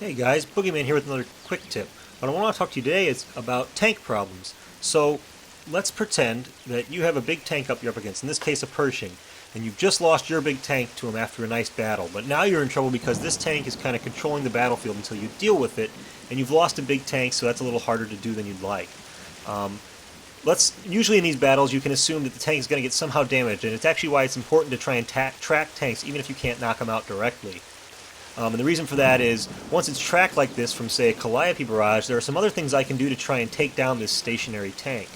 Hey guys, Boogeyman here with another quick tip. What I want to talk to you today is about tank problems. So let's pretend that you have a big tank up you're up against, in this case a Pershing, and you've just lost your big tank to him after a nice battle. But now you're in trouble because this tank is kind of controlling the battlefield until you deal with it, and you've lost a big tank, so that's a little harder to do than you'd like. Usually in these battles you can assume that the tank is going to get somehow damaged, and it's actually why it's important to try and track tanks even if you can't knock them out directly. And the reason for that is, once it's tracked like this from, say, a Calliope barrage, there are some other things I can do to try and take down this stationary tank.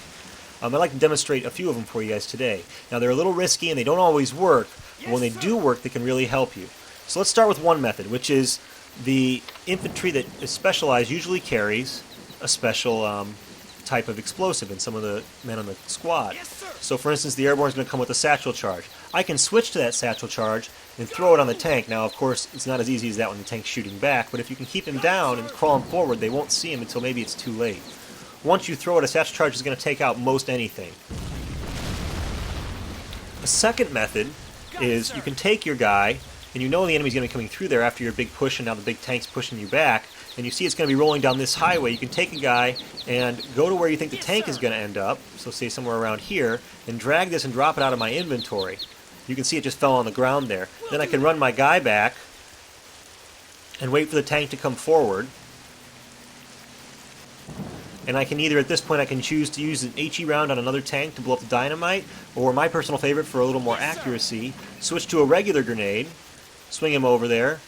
I'd like to demonstrate a few of them for you guys today. Now, they're a little risky and they don't always work, but when they do work, they can really help you. So let's start with one method, which is the infantry that is specialized usually carries a special type of explosive in some of the men on the squad. So, for instance, the airborne is going to come with a satchel charge. I can switch to that satchel charge and throw it on the tank. Now, of course, it's not as easy as that when the tank's shooting back, but if you can keep him down and crawl him forward, they won't see him until maybe it's too late. Once you throw it, a satchel charge is going to take out most anything. A second method is you can take your guy, and you know the enemy's going to be coming through there after your big push, and now the big tank's pushing you back, and you see it's going to be rolling down this highway. You can take a guy and go to where you think the tank is going to end up, so say somewhere around here, and drag this and drop it out of my inventory. You can see it just fell on the ground there. Then I can run my guy back and wait for the tank to come forward. And I can either, at this point, I can choose to use an HE round on another tank to blow up the dynamite, or my personal favorite for a little more accuracy, switch to a regular grenade, swing him over there,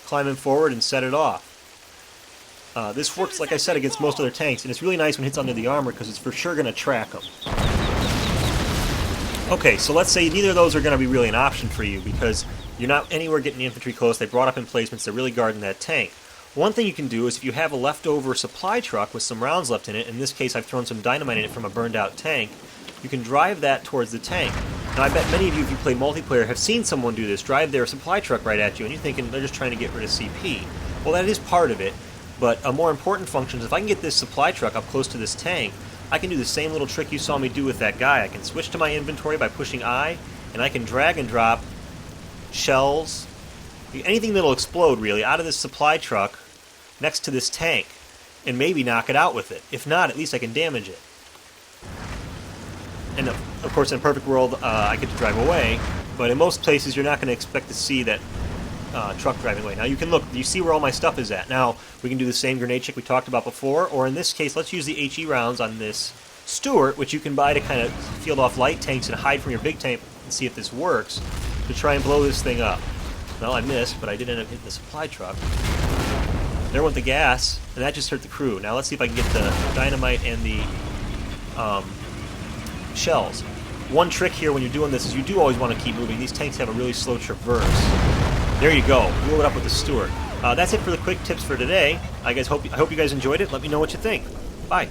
climb him forward, and set it off. This works, like I said, against most other tanks, and it's really nice when it hits under the armor because it's for sure going to track them. Okay, so let's say neither of those are going to be really an option for you because you're not anywhere getting the infantry close. They brought up emplacements. They're really guarding that tank. One thing you can do is if you have a leftover supply truck with some rounds left in it, in this case I've thrown some dynamite in it from a burned out tank, you can drive that towards the tank. Now I bet many of you, if you play multiplayer, have seen someone do this, drive their supply truck right at you, and you're thinking they're just trying to get rid of CP. Well, that is part of it, but a more important function is if I can get this supply truck up close to this tank, I can do the same little trick you saw me do with that guy. I can switch to my inventory by pushing I, and I can drag and drop shells, anything that'll explode really, out of this supply truck next to this tank, and maybe knock it out with it. If not, at least I can damage it. And of course, in a perfect world, I get to drive away, but in most places you're not going to expect to see that truck driving away. Now you can look, you see where all my stuff is at. Now we can do the same grenade trick we talked about before, or in this case let's use the HE rounds on this Stuart, which you can buy to kind of field off light tanks and hide from your big tank and see if this works, to try and blow this thing up. Well, I missed, but I did end up hitting the supply truck. There went the gas, and that just hurt the crew. Now let's see if I can get the dynamite and the shells. One trick here when you're doing this is you do always want to keep moving. These tanks have a really slow traverse. There you go. Blew it up with the Stuart. That's it for the quick tips for today. I hope you guys enjoyed it. Let me know what you think. Bye.